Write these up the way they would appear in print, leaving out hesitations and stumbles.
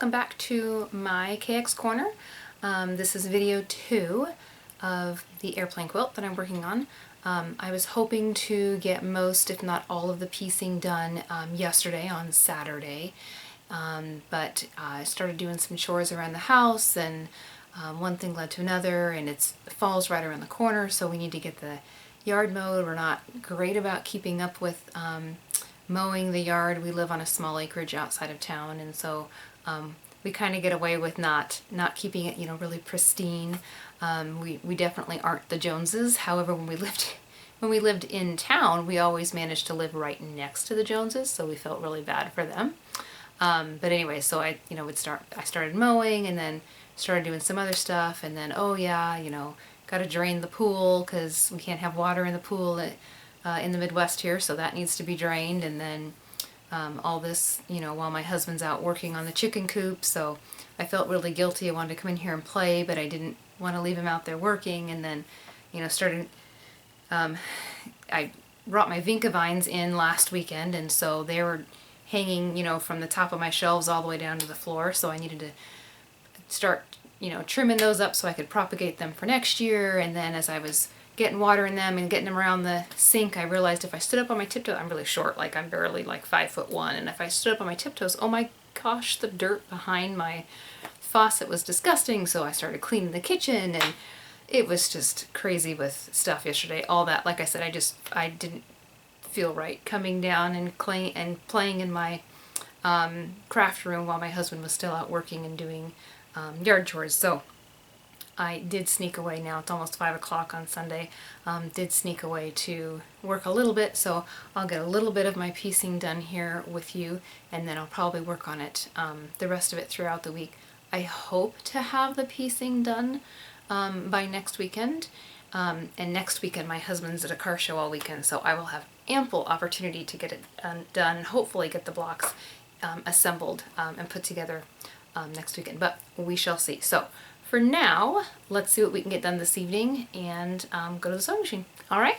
welcome back to my KX Corner. This is video 2 of the airplane quilt that I'm working on. I was hoping to get most, if not all, of the piecing done yesterday on Saturday, but I started doing some chores around the house, and one thing led to another, and it falls right around the corner, so we need to get the yard mowed. We're not great about keeping up with mowing the yard. We live on a small acreage outside of town, and so we kind of get away with not keeping it, really pristine. We definitely aren't the Joneses. However, when we lived in town, we always managed to live right next to the Joneses, so we felt really bad for them. But anyway, so I started mowing, and then started doing some other stuff, and then got to drain the pool because we can't have water in the pool in the Midwest here, so that needs to be drained. And then all this, while my husband's out working on the chicken coop, so I felt really guilty. I wanted to come in here and play, but I didn't want to leave him out there working. And then, started, I brought my Vinca vines in last weekend, and so they were hanging, from the top of my shelves all the way down to the floor, so I needed to start, trimming those up so I could propagate them for next year. And then as I was getting water in them and getting them around the sink, I realized if I stood up on my tiptoes, I'm really short, I'm barely 5'1", and if I stood up on my tiptoes, oh my gosh, the dirt behind my faucet was disgusting. So I started cleaning the kitchen, and it was just crazy with stuff yesterday. All that, like I said, I didn't feel right coming down and playing in my craft room while my husband was still out working and doing yard chores. So I did sneak away. Now it's almost 5 o'clock on Sunday. Did sneak away to work a little bit, so I'll get a little bit of my piecing done here with you, and then I'll probably work on it, the rest of it throughout the week. I hope to have the piecing done by next weekend. And next weekend my husband's at a car show all weekend, so I will have ample opportunity to get it done, and hopefully get the blocks assembled and put together next weekend, but we shall see. So for now, let's see what we can get done this evening and go to the sewing machine. All right?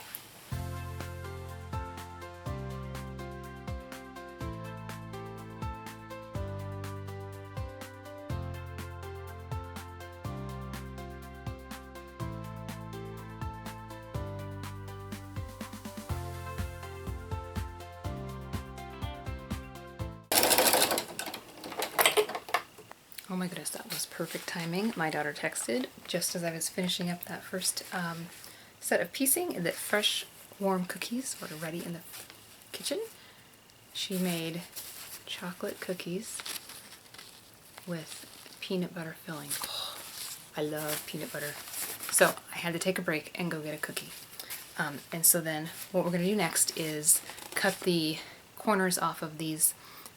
Oh my goodness, that was perfect timing. My daughter texted just as I was finishing up that first set of piecing that fresh, warm cookies were ready in the kitchen. She made chocolate cookies with peanut butter filling. Oh, I love peanut butter. So I had to take a break and go get a cookie. And so then what we're going to do next is cut the corners off of these,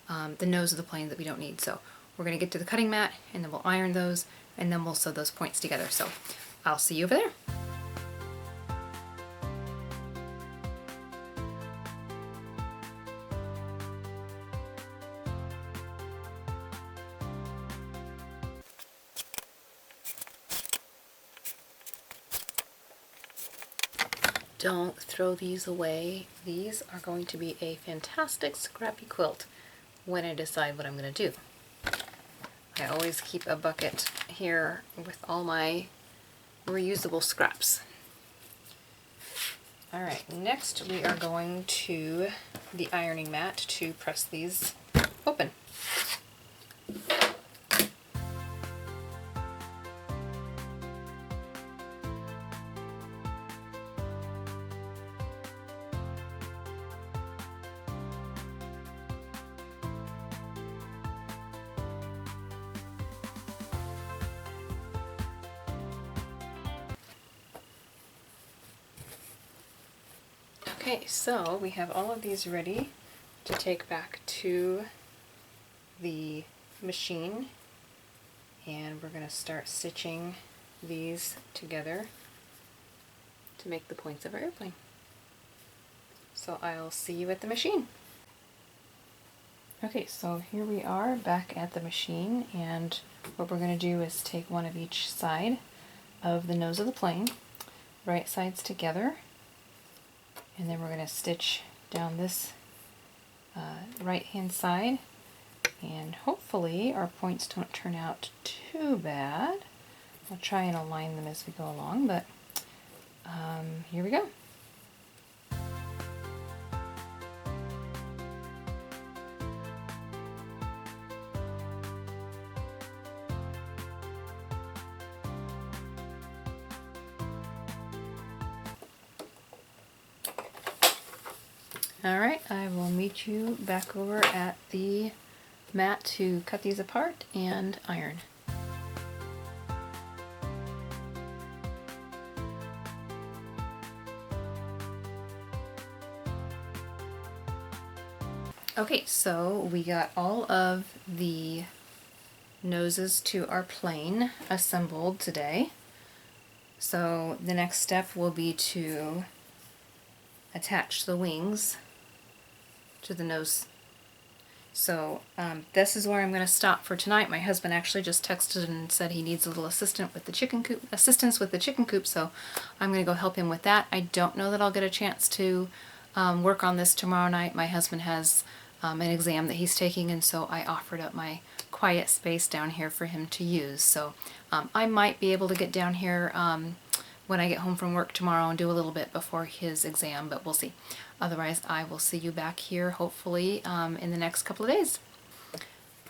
the nose of the plane that we don't need. So we're going to get to the cutting mat, and then we'll iron those, and then we'll sew those points together. So I'll see you over there. Don't throw these away. These are going to be a fantastic scrappy quilt when I decide what I'm going to do. I always keep a bucket here with all my reusable scraps. Alright, next we are going to the ironing mat to press these open. Okay, so we have all of these ready to take back to the machine, and we're going to start stitching these together to make the points of our airplane. So I'll see you at the machine. Okay, so here we are back at the machine, and what we're going to do is take one of each side of the nose of the plane, right sides together, and then we're going to stitch down this right hand side And hopefully our points don't turn out too bad. I'll try and align them as we go along, but here we go. Alright, I will meet you back over at the mat to cut these apart and iron. Okay, so we got all of the noses to our plane assembled today. So the next step will be to attach the wings to the nose. So this is where I'm going to stop for tonight. My husband actually just texted and said he needs a little assistance with the chicken coop, so I'm going to go help him with that. I don't know that I'll get a chance to work on this tomorrow night. My husband has an exam that he's taking, and so I offered up my quiet space down here for him to use. So I might be able to get down here when I get home from work tomorrow and do a little bit before his exam, but we'll see. Otherwise, I will see you back here hopefully in the next couple of days.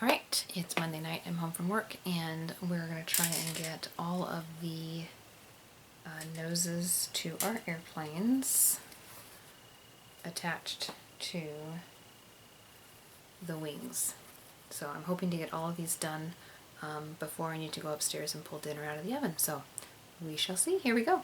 Alright, it's Monday night, I'm home from work, and we're going to try and get all of the noses to our airplanes attached to the wings. So I'm hoping to get all of these done before I need to go upstairs and pull dinner out of the oven. So we shall see. Here we go.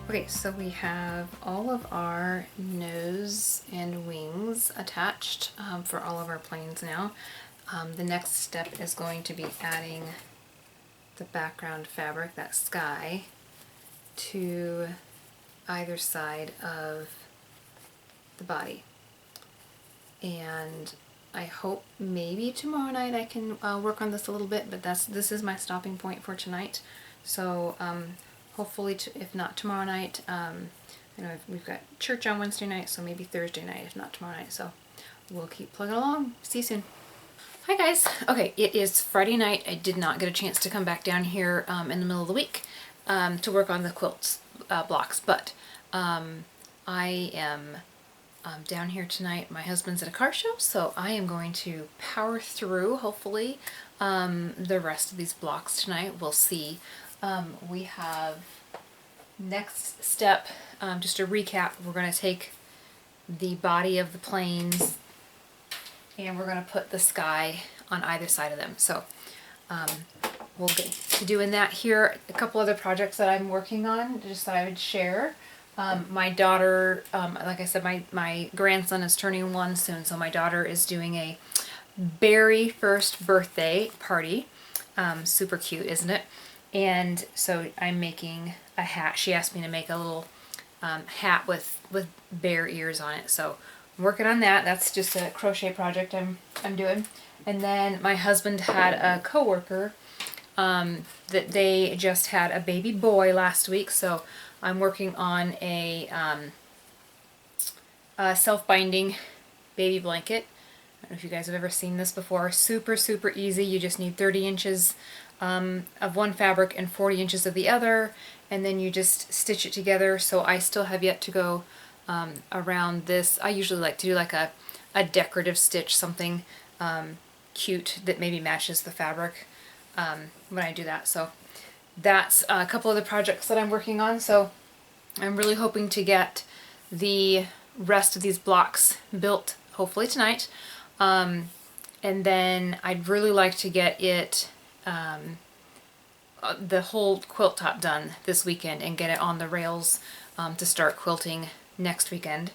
Okay, so we have all of our nose and wings attached for all of our planes now. The next step is going to be adding the background fabric, that sky, to either side of the body. And I hope maybe tomorrow night I can work on this a little bit, but this is my stopping point for tonight. So hopefully, if not tomorrow night, you know, we've got church on Wednesday night, so maybe Thursday night, if not tomorrow night. So we'll keep plugging along. See you soon. Hi guys. Okay, it is Friday night. I did not get a chance to come back down here in the middle of the week to work on the quilts blocks, but I am down here tonight. My husband's at a car show, so I am going to power through, hopefully, the rest of these blocks tonight. We'll see. We have next step, just to recap, we're going to take the body of the planes and we're going to put the sky on either side of them. So we'll get to doing that here. A couple other projects that I'm working on, just that I would share. My daughter, like I said, my grandson is turning 1 soon, so my daughter is doing a very first birthday party. Super cute, isn't it? And so I'm making a hat. She asked me to make a little hat with bear ears on it. So I'm working on that. That's just a crochet project I'm doing. And then my husband had a coworker that they just had a baby boy last week. So I'm working on a self-binding baby blanket. I don't know if you guys have ever seen this before. Super, super easy. You just need 30 inches of one fabric and 40 inches of the other, and then you just stitch it together. So I still have yet to go around this. I usually like to do like a decorative stitch, something cute that maybe matches the fabric when I do that. So that's a couple of the projects that I'm working on. So I'm really hoping to get the rest of these blocks built hopefully tonight. And then I'd really like to get it, the whole quilt top done this weekend and get it on the rails to start quilting next weekend.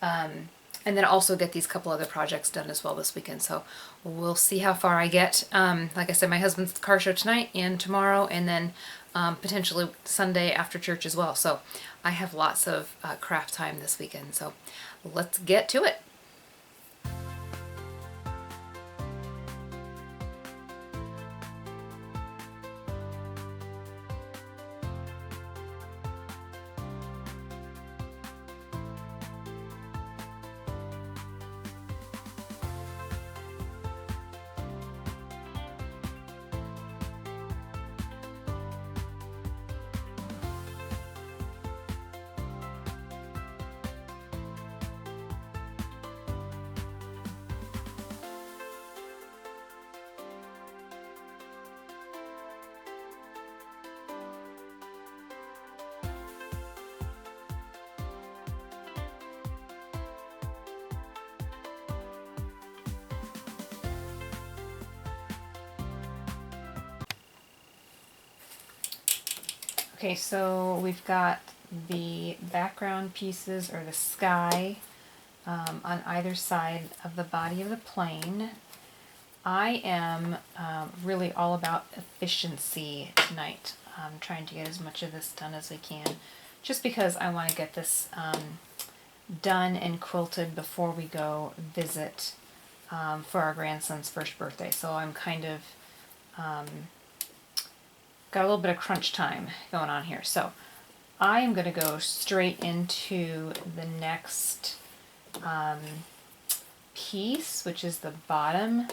And then also get these couple other projects done as well this weekend. So we'll see how far I get. Like I said, my husband's car show tonight and tomorrow, and then potentially Sunday after church as well. So I have lots of craft time this weekend. So let's get to it. Okay, so we've got the background pieces, or the sky, on either side of the body of the plane. I am really all about efficiency tonight. I'm trying to get as much of this done as I can, just because I want to get this done and quilted before we go visit for our grandson's first birthday. So I'm kind of got a little bit of crunch time going on here. So I am going to go straight into the next piece, which is the bottom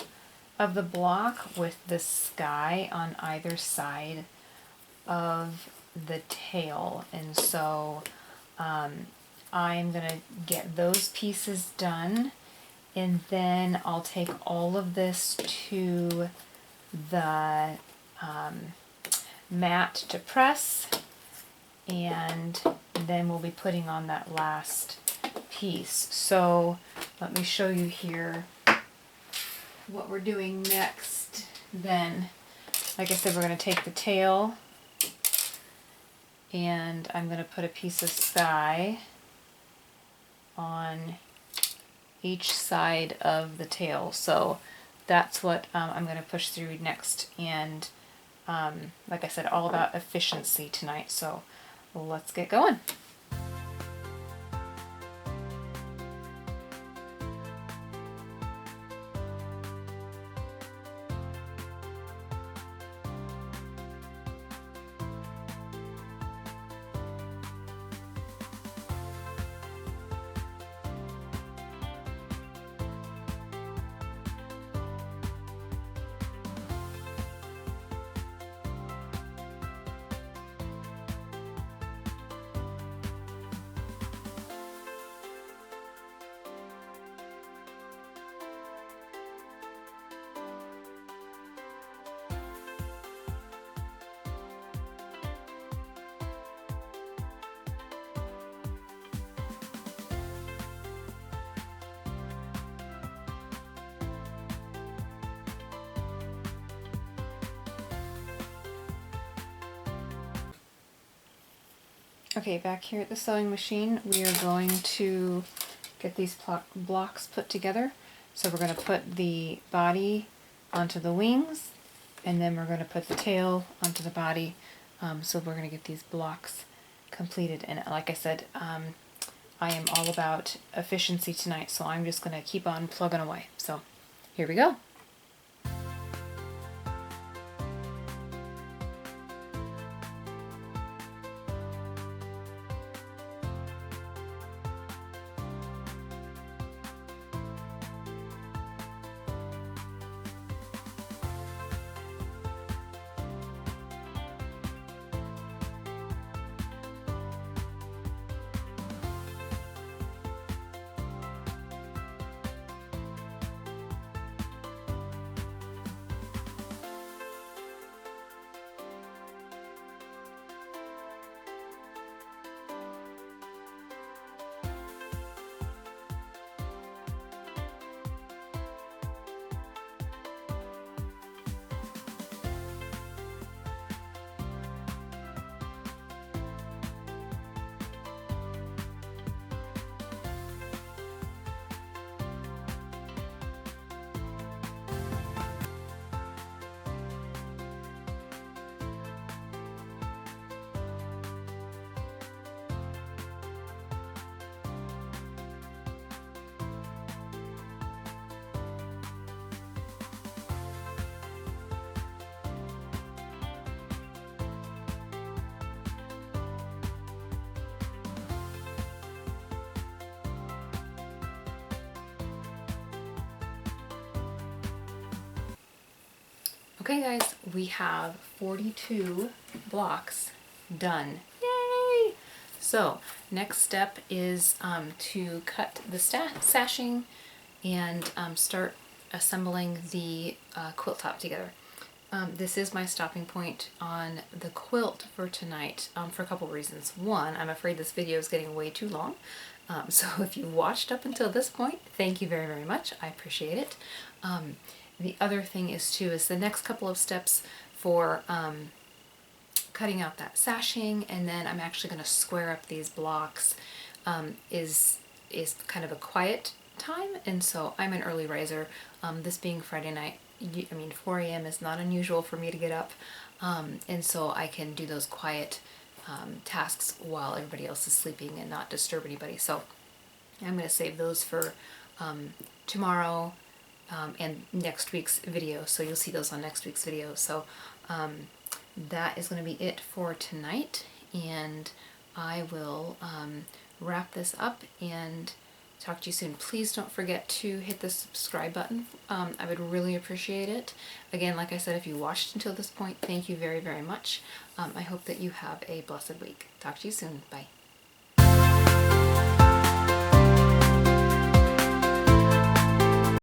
of the block with the sky on either side of the tail. And so I'm going to get those pieces done, and then I'll take all of this to the mat to press, and then we'll be putting on that last piece. So let me show you here what we're doing next. Then, like I said, we're going to take the tail, and I'm going to put a piece of sky on each side of the tail. So that's what I'm going to push through next. And like I said, all about efficiency tonight, so let's get going. Okay, back here at the sewing machine, we are going to get these blocks put together. So we're going to put the body onto the wings, and then we're going to put the tail onto the body. So we're going to get these blocks completed. And like I said, I am all about efficiency tonight, so I'm just going to keep on plugging away. So here we go. Okay guys, we have 42 blocks done. Yay! So next step is to cut the sashing and start assembling the quilt top together. This is my stopping point on the quilt for tonight for a couple reasons. One, I'm afraid this video is getting way too long. So if you watched up until this point, thank you very, very much. I appreciate it. The other thing is the next couple of steps for cutting out that sashing, and then I'm actually going to square up these blocks is kind of a quiet time, and so I'm an early riser. This being Friday night, 4 a.m. is not unusual for me to get up, and so I can do those quiet tasks while everybody else is sleeping and not disturb anybody. So I'm going to save those for tomorrow and next week's video, so you'll see those on next week's video. So that is going to be it for tonight, and I will wrap this up and talk to you soon. Please don't forget to hit the subscribe button. I would really appreciate it. Again, like I said, if you watched until this point, thank you very, very much. I hope that you have a blessed week. Talk to you soon. Bye.